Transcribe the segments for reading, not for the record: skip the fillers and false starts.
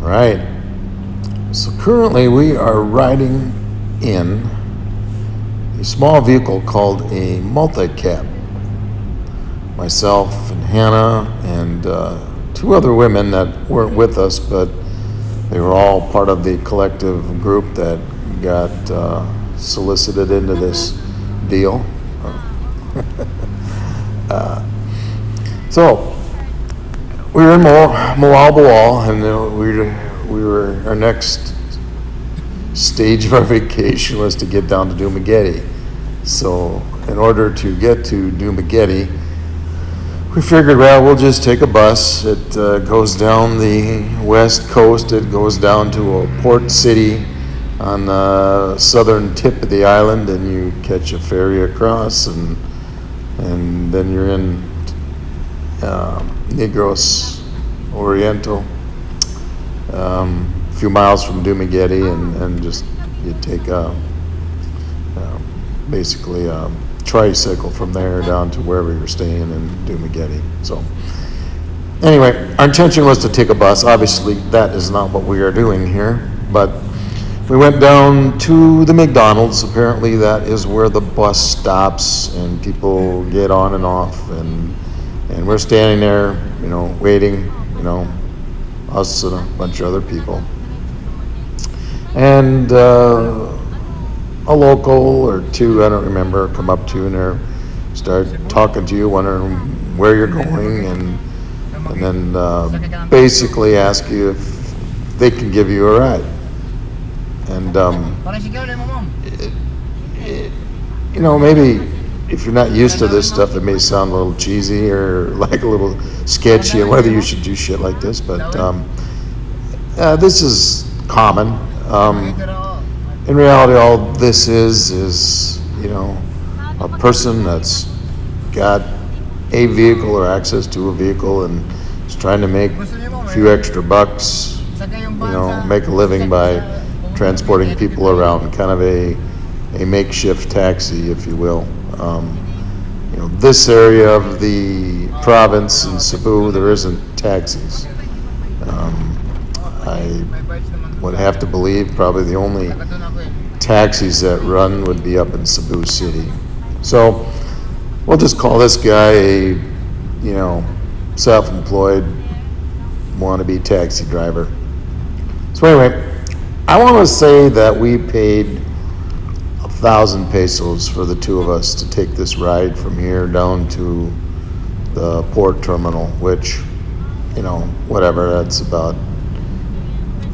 Right. So currently we are riding in a small vehicle called a multi-cab. Myself and Hannah and two other women that weren't with us, but they were all part of the collective group that got solicited into this deal. So we were in MoalBoal, and we were our next stage of our vacation was to get down to Dumaguete. So in order to get to Dumaguete, we figured, well, we'll just take a bus. It goes down the west coast. It goes down to a port city on the southern tip of the island, and you catch a ferry across, and then you're in Negros Oriental, a few miles from Dumaguete, and just you take basically a tricycle from there down to wherever you're staying in Dumaguete. So anyway, our intention was to take a bus. Obviously, that is not what we are doing here, but we went down to the McDonald's. Apparently, that is where the bus stops and people get on and off, and we're standing there, waiting, us and a bunch of other people. And a local or two, I don't remember, come up to you and they start talking to you, wondering where you're going, and then basically ask you if they can give you a ride. And maybe if you're not used to this stuff, it may sound a little cheesy or like a little sketchy and whether you should do shit like this, but this is common. In reality, all this is a person that's got a vehicle or access to a vehicle and is trying to make a few extra bucks, make a living by transporting people around, kind of a makeshift taxi, if you will. This area of the province in Cebu, there isn't taxis. I would have to believe probably the only taxis that run would be up in Cebu City. So we'll just call this guy a, self-employed wannabe taxi driver. So anyway, I want to say that we paid 1,000 pesos for the two of us to take this ride from here down to the port terminal, which, whatever, that's about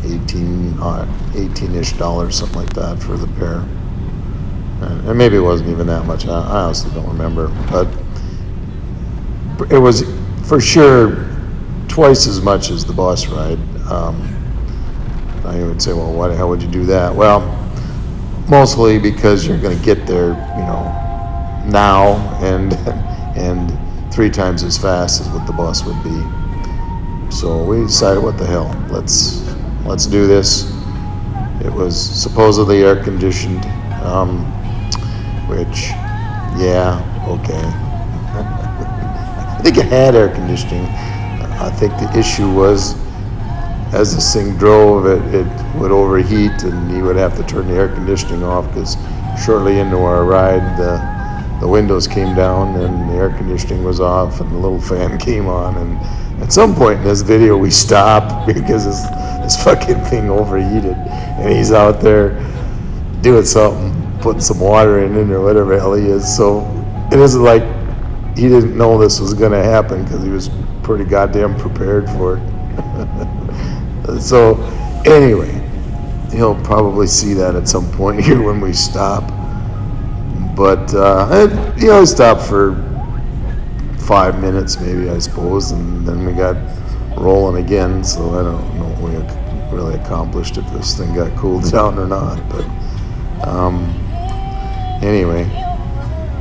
18-ish dollars, something like that for the pair. And maybe it wasn't even that much. I honestly don't remember. But it was for sure twice as much as the bus ride. I would say, well, why the hell would you do that? Well, mostly because you're going to get there, now and 3 times as fast as what the bus would be. So we decided, what the hell? Let's do this. It was supposedly air conditioned, which, yeah, okay. I think it had air conditioning. I think the issue was, as this thing drove, it would overheat, and you would have to turn the air conditioning off, because shortly into our ride, the windows came down and the air conditioning was off and the little fan came on, and at some point in this video we stopped because this fucking thing overheated, and he's out there doing something, putting some water in it or whatever the hell he is. So it isn't like he didn't know this was going to happen, because he was pretty goddamn prepared for it. So anyway, he'll probably see that at some point here when we stop. But he stopped for 5 minutes maybe, I suppose, and then we got rolling again. So I don't know what we really accomplished, if this thing got cooled down or not. But anyway,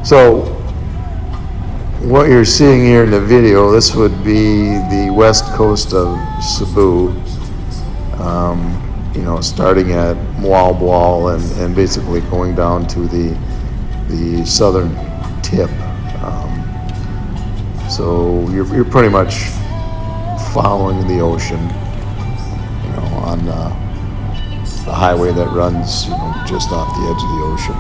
so what you're seeing here in the video, this would be the west coast of Cebu, starting at MoalBoal and basically going down to the southern tip. So you're pretty much following the ocean, on the highway that runs, just off the edge of the ocean.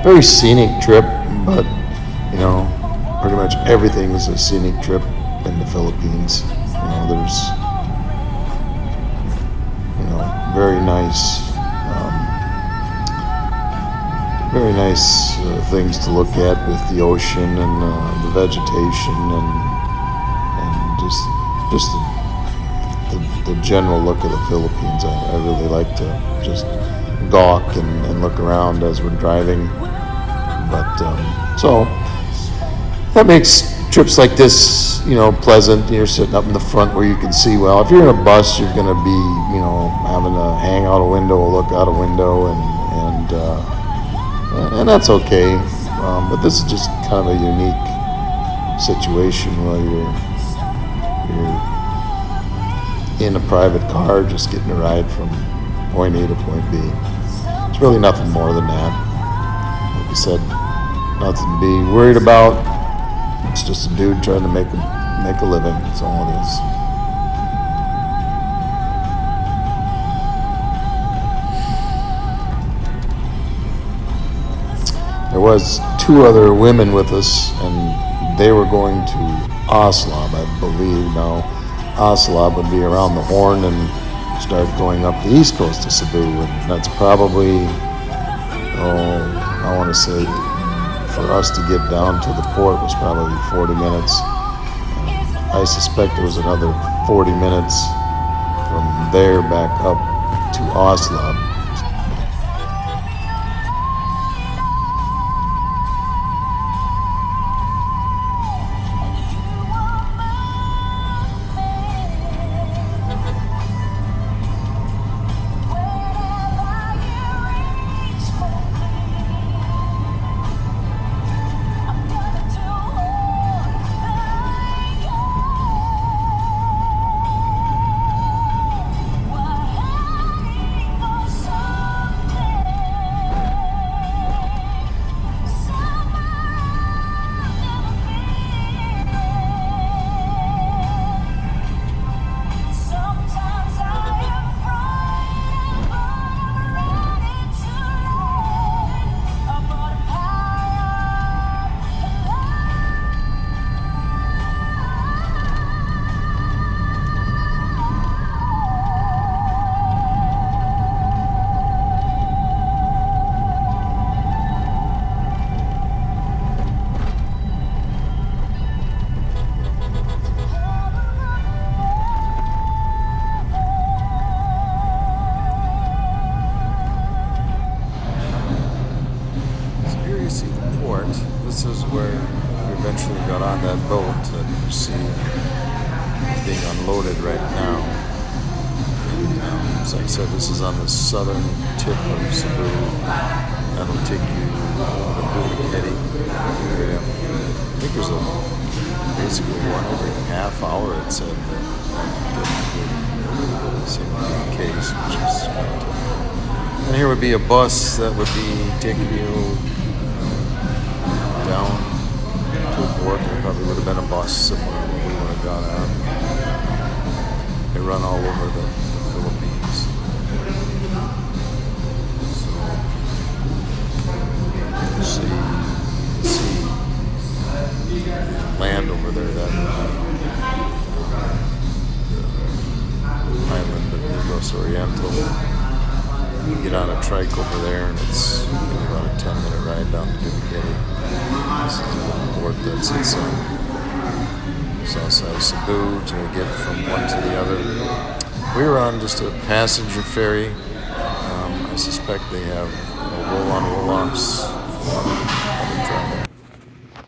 Very scenic trip, but pretty much everything is a scenic trip in the Philippines. There's very nice. Very nice things to look at with the ocean and the vegetation and just the general look of the Philippines. I really like to just gawk and look around as we're driving. But so that makes trips like this, pleasant. You're sitting up in the front where you can see well. If you're in a bus, you're going to be, having to hang out a window, look out a window, and that's okay, but this is just kind of a unique situation where you're in a private car just getting a ride from point A to point B. It's really nothing more than that. Like I said, nothing to be worried about. It's just a dude trying to make a living. That's all it is. There was 2 other women with us, and they were going to Aslab, I believe. Now, Aslab would be around the Horn and start going up the east coast to Cebu, and that's probably, I want to say, for us to get down to the port was probably 40 minutes. And I suspect it was another 40 minutes from there back up to Aslab. This is where we eventually got on that boat that you see being unloaded right now. And, as I said, this is on the southern tip of Cebu. That'll take you to Dumaguete area. I think there's basically one every half hour, it said. That seemed to be the case, which is kind of typical. And here would be a bus that would be taking you down to a port. There probably would have been a bus somewhere where we would have gone out. They run all over the Philippines. So you see land over there, that island of Negros Oriental. You get on a trike over there, and it's about a 10-minute ride down to Dumaguete. This is a little port that sits on south side of Cebu to get from one to the other. We were on just a passenger ferry. I suspect they have roll-on, roll-offs for